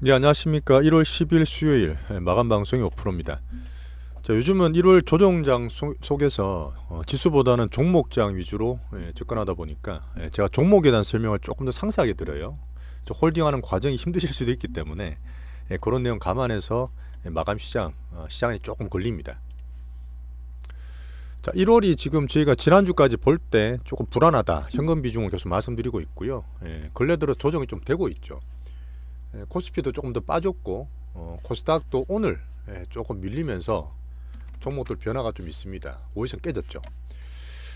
네, 안녕하십니까. 1월 10일 수요일 마감 방송이 오프로입니다. 자, 요즘은 1월 조정장 속에서 지수보다는 종목장 위주로 접근하다 보니까 제가 종목에 대한 설명을 조금 더 상세하게 드려요. 홀딩하는 과정이 힘드실 수도 있기 때문에 그런 내용 감안해서 마감 시장이 조금 걸립니다. 자, 1월이 지금 저희가 지난주까지 볼 때 조금 불안하다. 현금 비중을 계속 말씀드리고 있고요. 근래 들어 조정이 좀 되고 있죠. 코스피도 조금 더 빠졌고 코스닥도 오늘 조금 밀리면서 종목들 변화가 좀 있습니다. 오히려 깨졌죠.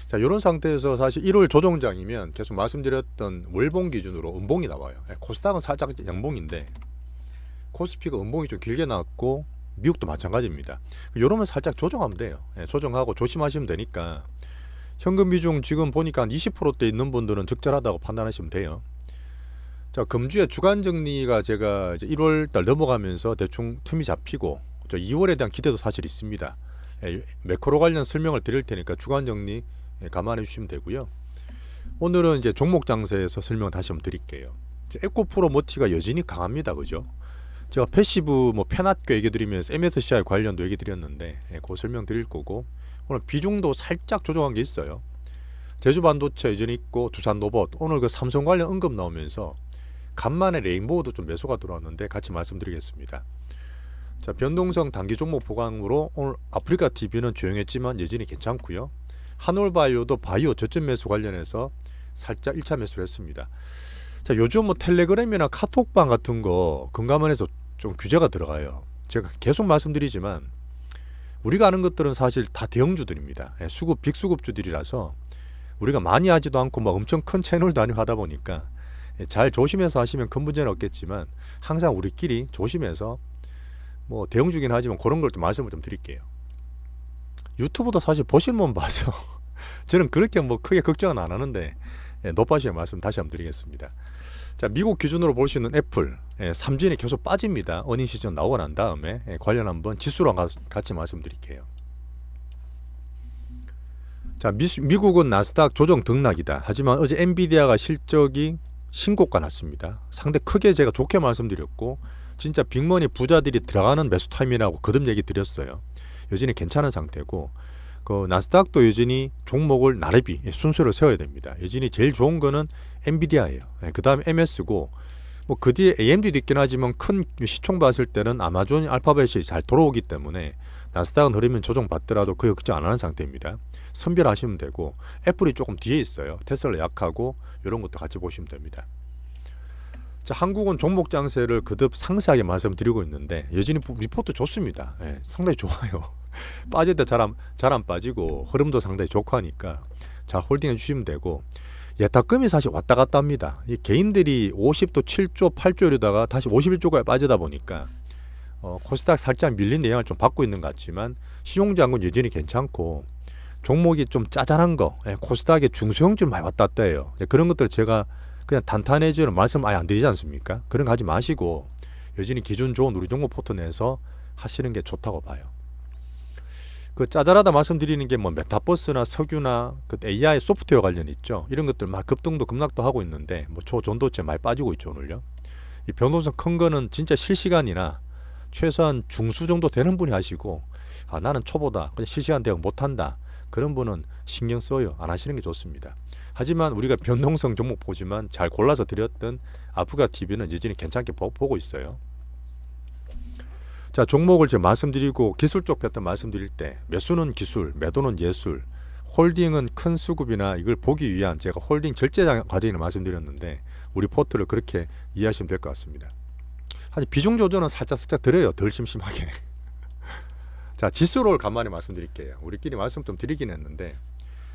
자, 이런 상태에서 사실 1월 조정장이면 계속 말씀드렸던 월봉 기준으로 음봉이 나와요. 코스닥은 살짝 양봉인데 코스피가 음봉이 좀 길게 나왔고 미국도 마찬가지입니다. 이러면 살짝 조정하면 돼요. 조정하고 조심하시면 되니까 현금 비중 지금 보니까 한 20%대 있는 분들은 적절하다고 판단하시면 돼요. 자, 금주의 주간 정리가 제가 이제 1월 달 넘어가면서 대충 틈이 잡히고 2월에 대한 기대도 사실 있습니다. 매크로 관련 설명을 드릴 테니까 주간 정리 감안해 주시면 되고요. 오늘은 이제 종목 장세에서 설명 다시 한번 드릴게요. 에코프로 모티가 여전히 강합니다. 그죠? 제가 패시브 뭐 페낫교 얘기 드리면서 MSCI 관련도 얘기 드렸는데 그 설명 드릴 거고, 오늘 비중도 살짝 조정한 게 있어요. 제주반도체 여전히 있고 두산로봇, 오늘 그 삼성 관련 언급 나오면서 간만에 레인보우도 좀 매수가 들어왔는데 같이 말씀드리겠습니다. 자, 변동성 단기 종목 보강으로 오늘 아프리카 TV는 조용했지만 여전히 괜찮고요. 한올바이오도 바이오 저점 매수 관련해서 살짝 1차 매수를 했습니다. 자, 요즘 뭐 텔레그램이나 카톡방 같은 거 금감원에서 좀 규제가 들어가요. 제가 계속 말씀드리지만 우리가 아는 것들은 사실 다 대형주들입니다. 수급 빅수급주들이라서 우리가 많이 하지도 않고 막 엄청 큰 채널 단위로 하다 보니까 잘 조심해서 하시면 큰 문제는 없겠지만 항상 우리끼리 조심해서 뭐 대형주긴 하지만 그런 걸 좀 말씀을 좀 드릴게요. 유튜브도 사실 보시는 분 봐서 저는 그렇게 뭐 크게 걱정은 안 하는데 높아지의 말씀 다시 한번 드리겠습니다. 자, 미국 기준으로 볼 수 있는 애플 삼진이 계속 빠집니다. 어닝 시즌 나오고 난 다음에 관련 한번 지수랑 같이 말씀드릴게요. 자, 미국은 나스닥 조정 등락이다. 하지만 어제 엔비디아가 실적이 신고가 났습니다. 상당히 크게 제가 좋게 말씀드렸고 진짜 빅머니 부자들이 들어가는 매수 타임이라고 거듭 얘기 드렸어요. 여전히 괜찮은 상태고 그 나스닥도 여전히 종목을 나래비 순서를 세워야 됩니다. 여전히 제일 좋은 거는 엔비디아예요. 그 다음에 MS고 뭐 그 뒤에 AMD도 있긴 하지만 큰 시총 봤을 때는 아마존, 알파벳이 잘 돌아오기 때문에 나스닥은 흐르면 조정받더라도 그 걱정 안 하는 상태입니다. 선별하시면 되고 애플이 조금 뒤에 있어요. 테슬라 약하고 이런 것도 같이 보시면 됩니다. 자, 한국은 종목 장세를 거듭 상세하게 말씀드리고 있는데 여전히 리포트 좋습니다. 상당히 좋아요. 빠질 때 잘 안 빠지고 흐름도 상당히 좋고 하니까 잘 홀딩해 주시면 되고, 예탁금이 사실 왔다 갔다 합니다. 이 개인들이 50도 7조 8조 이러다가 다시 51조가 빠지다 보니까 코스닥 살짝 밀린 내용을 좀 받고 있는 것 같지만 신용장은 여전히 괜찮고 종목이 좀 짜잘한 거 코스닥의 중소형주를 많이 왔다 갔다 해요. 그런 것들 제가 그냥 단단해지는 말씀 아예 안 드리지 않습니까? 그런 거 하지 마시고 여전히 기준 좋은 우리 종목 포트 내서 하시는 게 좋다고 봐요. 그 짜잘하다 말씀드리는 게 뭐 메타버스나 석유나 그 AI 소프트웨어 관련 있죠. 이런 것들 막 급등도 급락도 하고 있는데 뭐 초전도체 많이 빠지고 있죠 오늘요. 이 변동성 큰 거는 진짜 실시간이나 최소한 중수 정도 되는 분이 하시고, 아 나는 초보다 그냥 실시간 대응 못한다 그런 분은 신경 써요. 안 하시는 게 좋습니다. 하지만 우리가 변동성 종목 보지만 잘 골라서 드렸던 아프리카 TV는 여전히 괜찮게 보고 있어요. 자, 종목을 제가 말씀드리고 기술 쪽 패턴 말씀드릴 때 매수는 기술, 매도는 예술, 홀딩은 큰 수급이나 이걸 보기 위한 제가 홀딩 절제 과정을 말씀드렸는데 우리 포트를 그렇게 이해하시면 될 것 같습니다. 사실 비중 조절은 살짝 드려요. 덜 심심하게. 자, 지수를 간만에 말씀드릴게요. 우리끼리 말씀 좀 드리긴 했는데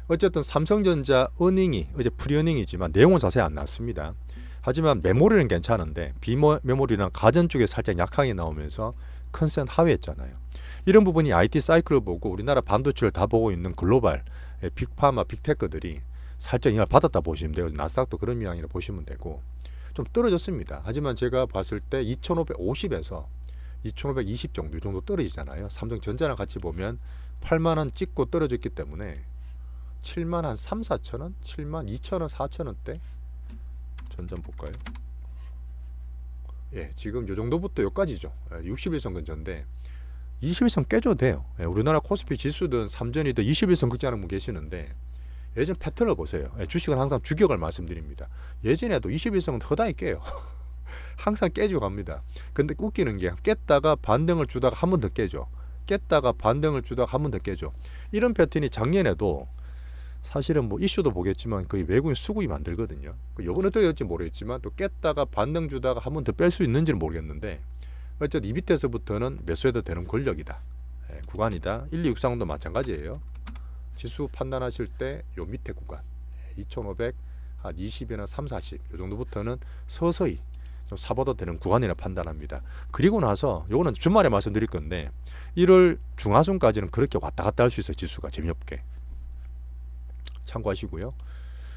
어쨌든 삼성전자 어닝이 어제 프리어닝이지만 내용은 자세히 안 나왔습니다. 하지만 메모리는 괜찮은데 비메모리랑 가전 쪽에 살짝 약하게 나오면서 컨센 하회했잖아요. 이런 부분이 IT 사이클을 보고 우리나라 반도체를 다 보고 있는 글로벌 빅파마 빅테크들이 살짝 영향을 받았다 보시면 돼요. 나스닥도 그런 모양이라 보시면 되고 좀 떨어졌습니다. 하지만 제가 봤을 때 2550에서 2520 정도 이 정도 떨어지잖아요. 삼성전자랑 같이 보면 8만원 찍고 떨어졌기 때문에 7만 한 3, 4천원? 7만 2천원, 4천원대? 전전 볼까요? 예, 지금 요 정도부터 요까지죠. 60일선 근처인데 21선 깨줘도 돼요. 예, 우리나라 코스피 지수든 삼전이든 21선 극장하는 분 계시는데 예전 패턴을 보세요. 예, 주식은 항상 주격을 말씀드립니다. 예전에도 21선은 허다히 깨요. 항상 깨지고 갑니다. 근데 웃기는 게 깼다가 반등을 주다가 한 번 더 깨죠. 깼다가 반등을 주다가 한 번 더 깨죠. 이런 패턴이 작년에도 사실은 뭐 이슈도 보겠지만 거의 외국인 수급이 만들거든요. 요번에 어떨지 모르겠지만 또 깼다가 반등 주다가 한 번 더 뺄 수 있는지는 모르겠는데 어쨌든 이 밑에서부터는 매수해도 되는 권력이다. 예, 구간이다. 1263도 마찬가지예요. 지수 판단하실 때 요 밑에 구간 2500, 한 20이나 3, 40 요 정도부터는 서서히 좀 사봐도 되는 구간이라 판단합니다. 그리고 나서 요거는 주말에 말씀드릴 건데 1월 중하순까지는 그렇게 왔다 갔다 할 수 있어요. 지수가 재미없게. 참고하시고요.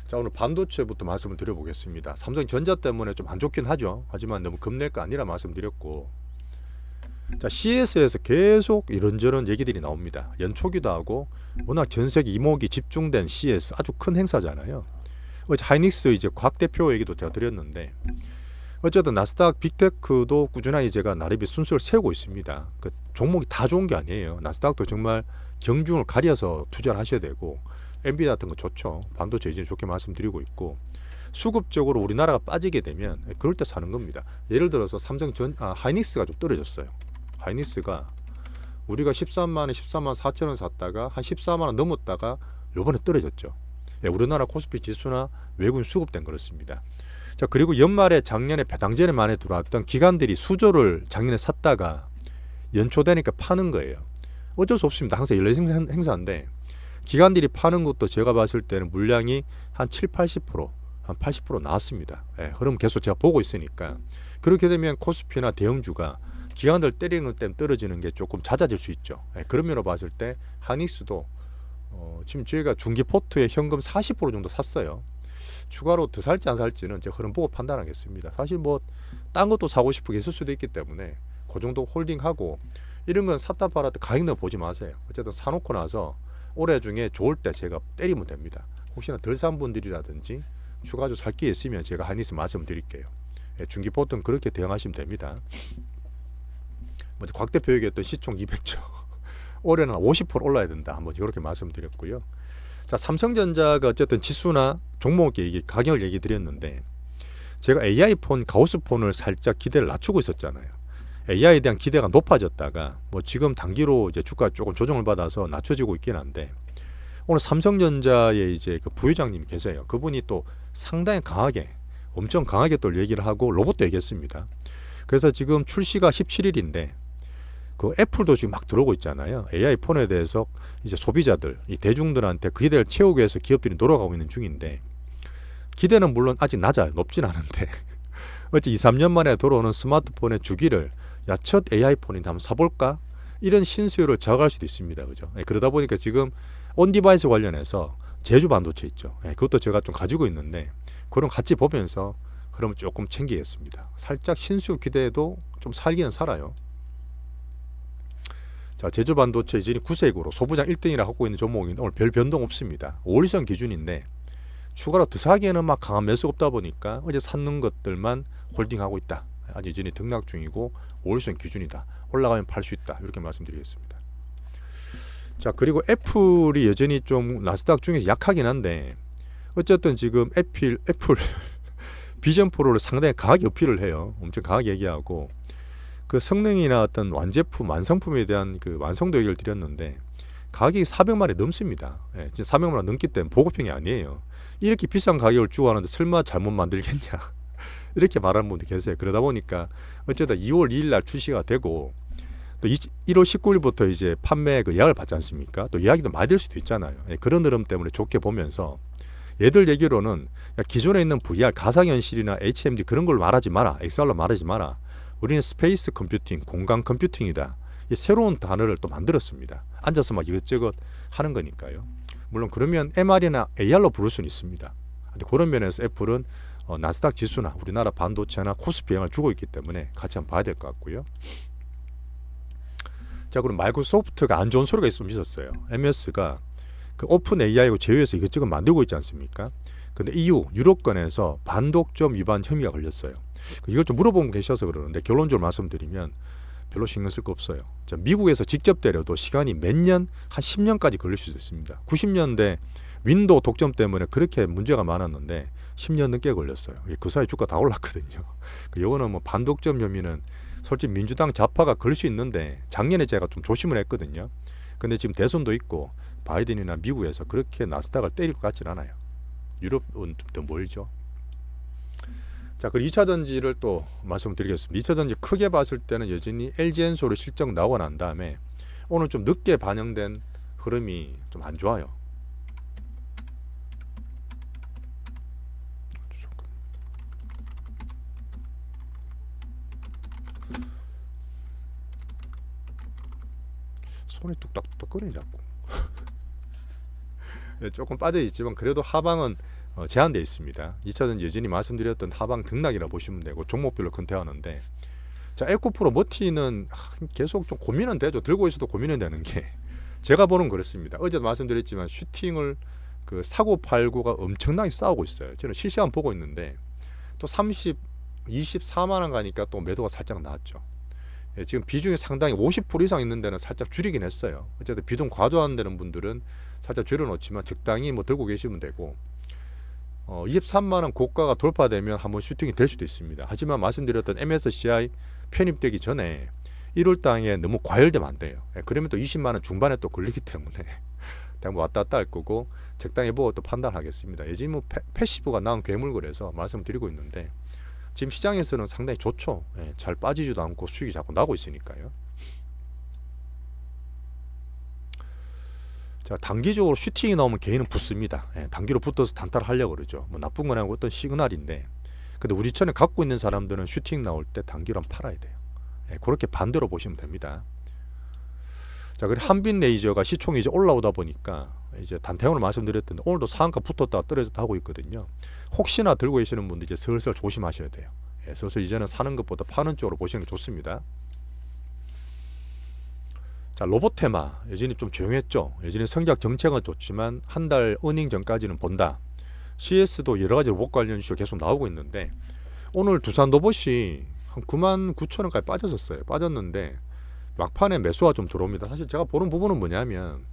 자, 오늘 반도체부터 말씀을 드려보겠습니다. 삼성전자 때문에 좀 안 좋긴 하죠. 하지만 너무 겁낼 거 아니라 말씀드렸고, 자, CS에서 계속 이런저런 얘기들이 나옵니다. 연초기도 하고 워낙 전 세계 이목이 집중된 CS 아주 큰 행사잖아요. 어제 하이닉스 이제 곽 대표 얘기도 제가 드렸는데 어쨌든 나스닥 빅테크도 꾸준하게 제가 나름의 순서를 세우고 있습니다. 그 종목이 다 좋은 게 아니에요. 나스닥도 정말 경중을 가려서 투자를 하셔야 되고 엔비디아 같은 거 좋죠. 반도체 이제 좋게 말씀드리고 있고 수급적으로 우리나라가 빠지게 되면 그럴 때 사는 겁니다. 예를 들어서 하이닉스가 좀 떨어졌어요. 하이닉스가 우리가 13만원, 14만 4천원 샀다가 한 14만원 넘었다가 요번에 떨어졌죠. 예, 우리나라 코스피 지수나 외국인 수급된 그렇습니다. 자, 그리고 연말에 작년에 배당전에 많이 들어왔던 기관들이 수조를 작년에 샀다가 연초되니까 파는 거예요. 어쩔 수 없습니다. 항상 연례 행사인데 기관들이 파는 것도 제가 봤을 때는 물량이 한 7, 80%, 한 80% 나왔습니다. 예, 흐름 계속 제가 보고 있으니까 그렇게 되면 코스피나 대형주가 기관들 때리는 것 때문에 떨어지는 게 조금 잦아질 수 있죠. 예, 그런 면으로 봤을 때 하닉스도 지금 저희가 중기 포트에 현금 40% 정도 샀어요. 추가로 더 살지 안 살지는 제가 흐름 보고 판단하겠습니다. 사실 뭐 딴 것도 사고 싶은 게 있을 수도 있기 때문에 그 정도 홀딩하고 이런 건 샀다 팔았다 가격도 보지 마세요. 어쨌든 사놓고 나서 올해 중에 좋을 때 제가 때리면 됩니다. 혹시나 덜 산 분들이라든지 추가적으로 살 기회 있으면 제가 하니스 말씀드릴게요. 예, 중기 포트는 그렇게 대응하시면 됩니다. 먼저 곽 대표 얘기했던 시총 200조 올해는 50% 올라야 된다. 한번 이렇게 말씀드렸고요. 자, 삼성전자가 어쨌든 지수나 종목 얘기, 가격을 얘기 드렸는데 제가 AI폰, 가우스폰을 살짝 기대를 낮추고 있었잖아요. AI에 대한 기대가 높아졌다가 뭐 지금 단기로 이제 주가 조금 조정을 받아서 낮춰지고 있긴 한데 오늘 삼성전자의 이제 그 부회장님이 계세요. 그분이 또 상당히 강하게, 엄청 강하게 또 얘기를 하고 로봇도 얘기했습니다. 그래서 지금 출시가 17일인데 그 애플도 지금 막 들어오고 있잖아요. AI 폰에 대해서 이제 소비자들, 이 대중들한테 그 기대를 채우기 위해서 기업들이 노력하고 있는 중인데 기대는 물론 아직 낮아요. 높진 않은데 어째 2, 3년 만에 들어오는 스마트폰의 주기를 야, 첫 AI 폰인데 한번 사볼까? 이런 신수요를 저하할 수도 있습니다. 그죠? 예, 그러다 보니까 지금 온디바이스 관련해서 제주 반도체 있죠. 예, 그것도 제가 좀 가지고 있는데 그런 같이 보면서 그럼 조금 챙기겠습니다. 살짝 신수요 기대도 좀 살기는 살아요. 자, 제주 반도체 이전이 9세구로 소부장 1등이라 하고 있는 종목인데 오늘 별 변동 없습니다. 5일선 기준인데 추가로 더 사기에는 막 강한 매수가 없다 보니까 어제 샀는 것들만 홀딩하고 있다. 아직 여전히 등락 중이고 5일선 기준이다. 올라가면 팔 수 있다. 이렇게 말씀드리겠습니다. 자, 그리고 애플이 여전히 좀 나스닥 중에서 약하긴 한데 어쨌든 지금 애플 비전 프로를 상당히 강하게 어필을 해요. 엄청 강하게 얘기하고 그 성능이나 어떤 완제품, 완성품에 대한 그 완성도 얘기를 드렸는데 가격이 400만 원 넘습니다. 예, 진짜 400만 원 넘기 때문에 보급형이 아니에요. 이렇게 비싼 가격을 주고 하는데 설마 잘못 만들겠냐 이렇게 말하는 분도 계세요. 그러다 보니까 어쨌든 2월 2일 날 출시가 되고 또 1월 19일부터 이제 판매 그 예약을 받지 않습니까? 또 예약이 좀 많이 될 수도 있잖아요. 예, 그런 흐름 때문에 좋게 보면서 얘들 얘기로는 기존에 있는 VR 가상현실이나 HMD 그런 걸 말하지 마라. XR로 말하지 마라. 우리는 스페이스 컴퓨팅, 공간 컴퓨팅이다. 이 새로운 단어를 또 만들었습니다. 앉아서 막 이것저것 하는 거니까요. 물론 그러면 MR이나 AR로 부를 수는 있습니다. 근데 그런 면에서 애플은 나스닥 지수나 우리나라 반도체나 코스피 영향을 주고 있기 때문에 같이 한번 봐야 될 것 같고요. 자, 그럼 마이크로소프트가 안 좋은 소리가 있었어요. MS가 그 오픈 AI하고 제휴해서 이것저것 만들고 있지 않습니까? 근데 EU 유럽권에서 반독점 위반 혐의가 걸렸어요. 이걸 좀 물어보고 계셔서 그러는데 결론적으로 말씀드리면 별로 신경 쓸 거 없어요. 자, 미국에서 직접 때려도 시간이 몇 년, 한 10년까지 걸릴 수 있습니다. 90년대 윈도우 독점 때문에 그렇게 문제가 많았는데 10년 넘게 걸렸어요. 그 사이 주가 다 올랐거든요. 이거는 뭐 반독점 혐의는 솔직히 민주당 좌파가 걸릴 수 있는데 작년에 제가 좀 조심을 했거든요. 근데 지금 대선도 있고 바이든이나 미국에서 그렇게 나스닥을 때릴 것 같진 않아요. 유럽은 좀 더 멀죠. 자, 그리고 2차 전지를 또 말씀드리겠습니다. 2차 전지 크게 봤을 때는 여전히 LG엔솔의 실적 나오고 난 다음에 오늘 좀 늦게 반영된 흐름이 좀 안 좋아요. 손이 뚝딱뚝딱 거리네 자꾸. 조금 빠져 있지만 그래도 하방은 제한되어 있습니다. 2차전 여전히 말씀드렸던 하방 등락이라 보시면 되고 종목별로 컨택하는데, 자, 에코프로 머티는 계속 좀 고민은 되죠. 들고 있어도 고민은 되는 게 제가 보는 그렇습니다. 어제도 말씀드렸지만 슈팅을 그 사고 팔고가 엄청나게 싸우고 있어요. 저는 실시간 보고 있는데 또 24만 원 가니까 또 매도가 살짝 나왔죠. 예, 지금 비중이 상당히 50% 이상 있는 데는 살짝 줄이긴 했어요. 어쨌든 비중 과도한 되는 분들은 살짝 줄여놓지만 적당히 뭐 들고 계시면 되고, 23만 원 고가가 돌파되면 한번 슈팅이 될 수도 있습니다. 하지만 말씀드렸던 MSCI 편입되기 전에 1월 달에 너무 과열되면 안 돼요. 예, 그러면 또 20만 원 중반에 또 걸리기 때문에 뭐 왔다 갔다 할 거고 적당히 보고 또 판단하겠습니다. 예전 뭐 패시브가 나온 괴물거래서 말씀드리고 있는데 지금 시장에서는 상당히 좋죠. 예, 잘 빠지지도 않고 수익이 자꾸 나고 있으니까요. 자, 단기적으로 슈팅이 나오면 개인은 붙습니다. 예, 단기로 붙어서 단타를 하려고 그러죠. 뭐 나쁜 건 아니고 어떤 시그널인데, 근데 우리처럼 갖고 있는 사람들은 슈팅 나올 때 단기로 한번 팔아야 돼요. 예, 그렇게 반대로 보시면 됩니다. 자, 그리고 한빛레이저가 시총이 이제 올라오다 보니까 이제 단타형으로 말씀드렸던데 오늘도 상한가 붙었다 떨어졌다 하고 있거든요. 혹시나 들고 계시는 분들 이제 슬슬 조심하셔야 돼요. 예, 슬슬 이제는 사는 것보다 파는 쪽으로 보시는 게 좋습니다. 자, 로보테마 여전히 좀 조용했죠. 여전히 성적 정책은 좋지만 한 달 어닝 전까지는 본다. CS도 여러 가지 로봇 관련 이슈가 계속 나오고 있는데 오늘 두산 로봇이 한 99,000원까지 빠졌었어요. 빠졌는데 막판에 매수가 좀 들어옵니다. 사실 제가 보는 부분은 뭐냐면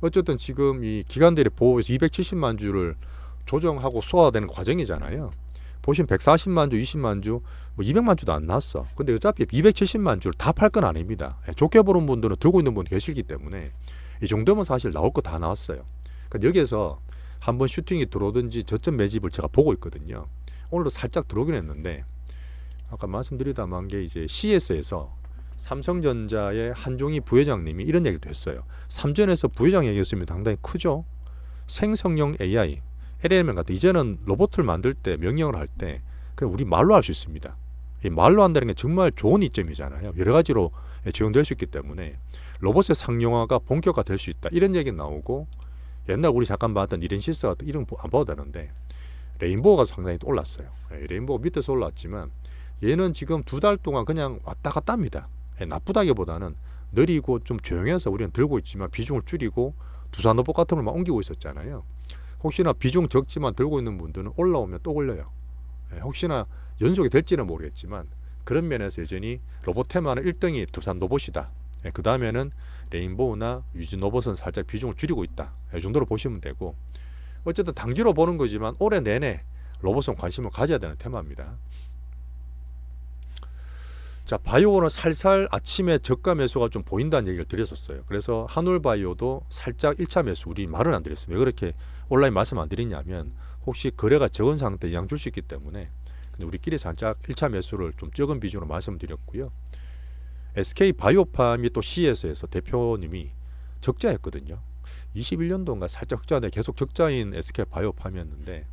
어쨌든 지금 이 기관들이 보호해서 270만 주를 조정하고 소화되는 과정이잖아요. 보시면 140만 주, 20만 주, 뭐 200만 주도 안 나왔어. 근데 어차피 270만 주를 다 팔 건 아닙니다. 좋게 보는 분들은 들고 있는 분 계시기 때문에 이 정도면 사실 나올 거 다 나왔어요. 그러니까 여기에서 한번 슈팅이 들어오든지 저점 매집을 제가 보고 있거든요. 오늘도 살짝 들어오긴 했는데 아까 말씀드리다만 게 이제 CS에서 삼성전자의 한종희 부회장님이 이런 얘기도 했어요. 삼전에서 부회장 얘기했으면 상당히 크죠. 생성형 AI, LLM 같은 이제는 로봇을 만들 때 명령을 할 때 그냥 우리 말로 할 수 있습니다. 이 말로 한다는 게 정말 좋은 이점이잖아요. 여러 가지로 적용될 수 있기 때문에 로봇의 상용화가 본격화될 수 있다. 이런 얘기 나오고 옛날 우리 잠깐 봤던 이렌시스 같은 이런 안 봐도 되는데 레인보우가 상당히 올랐어요. 레인보우 밑에서 올랐지만 얘는 지금 2달 동안 그냥 왔다 갔다 합니다. 나쁘다기보다는 느리고 좀 조용해서 우리는 들고 있지만 비중을 줄이고 두산 로봇 같은 걸만 옮기고 있었잖아요. 혹시나 비중 적지만 들고 있는 분들은 올라오면 또 올려요. 혹시나 연속이 될지는 모르겠지만 그런 면에서 여전히 로봇테마는 1등이 두산 로봇이다. 그 다음에는 레인보우나 유진 로봇은 살짝 비중을 줄이고 있다. 이 정도로 보시면 되고 어쨌든 단기로 보는 거지만 올해 내내 로봇은 관심을 가져야 되는 테마입니다. 자, 바이오는 살살 아침에 저가 매수가 좀 보인다는 얘기를 드렸었어요. 그래서 한울바이오도 살짝 1차 매수 우리 말은 안 드렸습니다. 왜 그렇게 온라인 말씀 안 드리냐면 혹시 거래가 적은 상태에 양 줄 수 있기 때문에 근데 우리끼리 살짝 1차 매수를 좀 적은 비중으로 말씀드렸고요. SK바이오팜이 또 CS에서 대표님이 적자였거든요. 21년도인가 살짝 흑자인데 계속 적자인 SK바이오팜이었는데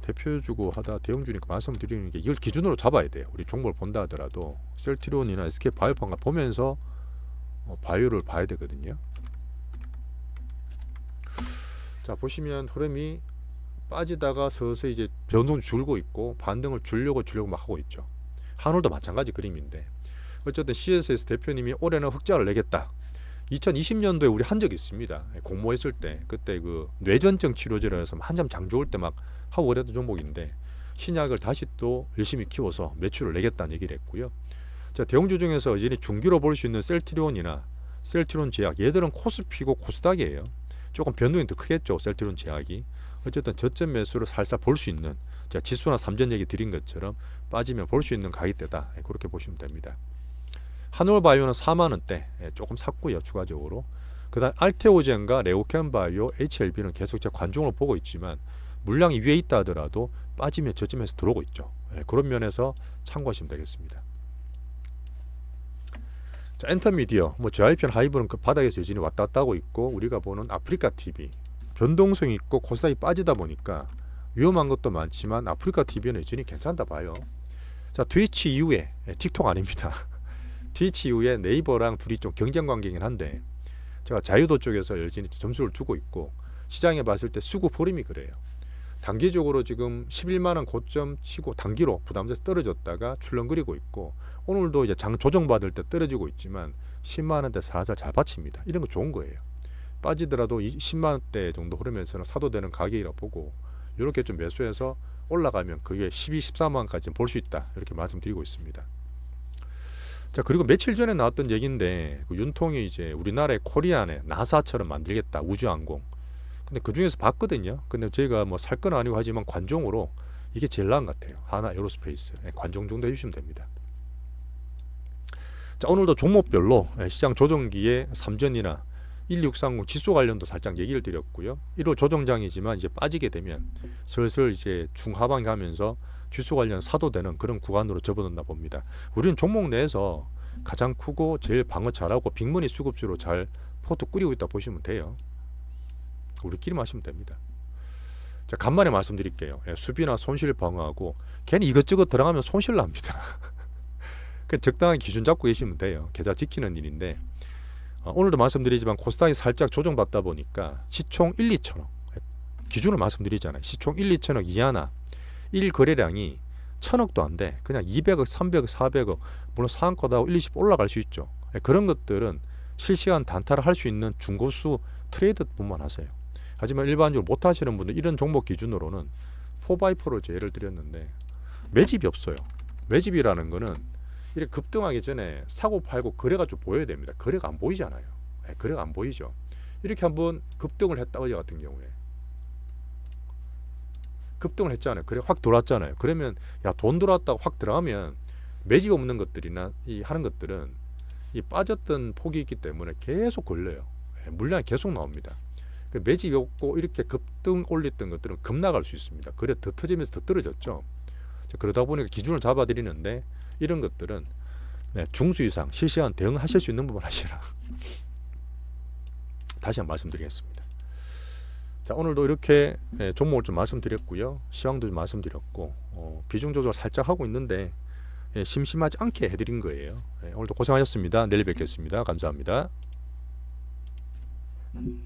대표주고 하다 대형주니까 말씀드리는 게 이걸 기준으로 잡아야 돼요. 우리 종목을 본다 하더라도 셀트리온이나 SK바이오팜과 보면서 바이오를 봐야 되거든요. 자, 보시면 흐름이 빠지다가 서서히 이제 변동 줄고 있고 반등을 주려고 막 하고 있죠. 한울도 마찬가지 그림인데 어쨌든 CS에서 대표님이 올해는 흑자를 내겠다. 2020년도에 우리 한 적이 있습니다. 공모했을 때 그때 그 뇌전증 치료제로 해서 한참 장 좋을 때 막 하고 그랬던 종목인데 신약을 다시 또 열심히 키워서 매출을 내겠다는 얘기를 했고요. 자, 대형주 중에서 여전히 중기로 볼 수 있는 셀트리온이나 셀트리온 제약, 얘들은 코스피고 코스닥이에요. 조금 변동이 더 크겠죠, 셀트리온 제약이. 어쨌든 저점 매수를 살살 볼 수 있는, 제가 지수나 삼전 얘기 드린 것처럼 빠지면 볼 수 있는 가격대다, 그렇게 보시면 됩니다. 한올바이오는 4만원대 조금 샀고요, 추가적으로. 그 다음 알테오젠과 레오켄바이오, HLB는 계속 제 관중으로 보고 있지만 물량이 위에 있다 하더라도 빠지면 저점에서 들어오고 있죠. 그런 면에서 참고하시면 되겠습니다. 자, 엔터미디어, JYP는 하이브는 그 바닥에서 여전히 왔다 갔다 하고 있고, 우리가 보는 아프리카 TV 변동성이 있고 코스닥이 빠지다 보니까 위험한 것도 많지만 아프리카 TV는 여전히 괜찮다 봐요. 자, 트위치 이후에, 틱톡 아닙니다. 트위치 이후에 네이버랑 둘이 좀 경쟁 관계이긴 한데, 제가 자유도 쪽에서 여전히 점수를 두고 있고, 시장에 봤을 때 수급 흐름이 그래요. 단기적으로 지금 11만원 고점 치고 단기로 부담돼서 떨어졌다가 출렁거리고 있고, 오늘도 이제 장 조정받을 때 떨어지고 있지만 10만원대 살살 잘 받칩니다. 이런 거 좋은 거예요. 빠지더라도 10만원대 정도 흐르면서는 사도 되는 가격이라 보고, 이렇게 좀 매수해서 올라가면 그게 12, 14만원까지 볼 수 있다, 이렇게 말씀드리고 있습니다. 자, 그리고 며칠 전에 나왔던 얘기인데, 그 윤통이 이제 우리나라의 코리안에 나사처럼 만들겠다, 우주항공. 근데 그 중에서 봤거든요. 근데 저희가 살 건 아니고 하지만 관종으로 이게 제일 나은 것 같아요. 하나 에어로스페이스, 관종 정도 해주시면 됩니다. 자, 오늘도 종목별로 시장 조정기에 삼전이나 1630 지수 관련도 살짝 얘기를 드렸고요. 1호 조정장이지만 이제 빠지게 되면 슬슬 이제 중하반 가면서 지수 관련 사도 되는 그런 구간으로 접어든다 봅니다. 우리는 종목 내에서 가장 크고 제일 방어 잘하고 빅머니 수급주로 잘 포트 꾸리고 있다 보시면 돼요. 우리끼리 하시면 됩니다. 자, 간만에 말씀드릴게요. 수비나 손실 방어하고 괜히 이것저것 들어가면 손실 납니다. 그 적당한 기준 잡고 계시면 돼요. 계좌 지키는 일인데, 오늘도 말씀드리지만 코스닥이 살짝 조정받다 보니까 시총 1, 2천억 기준을 말씀드리잖아요. 시총 1, 2천억 이하나 1거래량이 1000억도 안 돼. 그냥 200억, 300억, 400억, 물론 상한가도 1, 20 올라갈 수 있죠. 그런 것들은 실시간 단타를 할 수 있는 중고수 트레이드뿐만 하세요. 하지만 일반적으로 못 하시는 분들, 이런 종목 기준으로는 4x4를 예를 드렸는데 매집이 없어요. 매집이라는 거는 이렇게 급등하기 전에 사고 팔고 거래가 좀 보여야 됩니다. 거래가 안 보이잖아요. 거래가 안 보이죠. 이렇게 한번 급등을 했다, 어제 같은 경우에 급등을 했잖아요. 그래 확 돌았잖아요. 그러면 야, 돈 들어왔다고 확 들어가면 매집 없는 것들이나 이 하는 것들은 이 빠졌던 폭이 있기 때문에 계속 걸려요. 물량이 계속 나옵니다. 매집이 없고 이렇게 급등 올렸던 것들은 급락할 수 있습니다. 그래 더 터지면서 더 떨어졌죠. 그러다 보니까 기준을 잡아드리는데, 이런 것들은 중수 이상 실시간 대응하실 수 있는 부분 하시라. 다시 한번 말씀드리겠습니다. 자, 오늘도 이렇게 종목을 좀 말씀드렸고요. 시황도 좀 말씀드렸고, 비중 조절 살짝 하고 있는데 심심하지 않게 해드린 거예요. 오늘도 고생하셨습니다. 내일 뵙겠습니다. 감사합니다.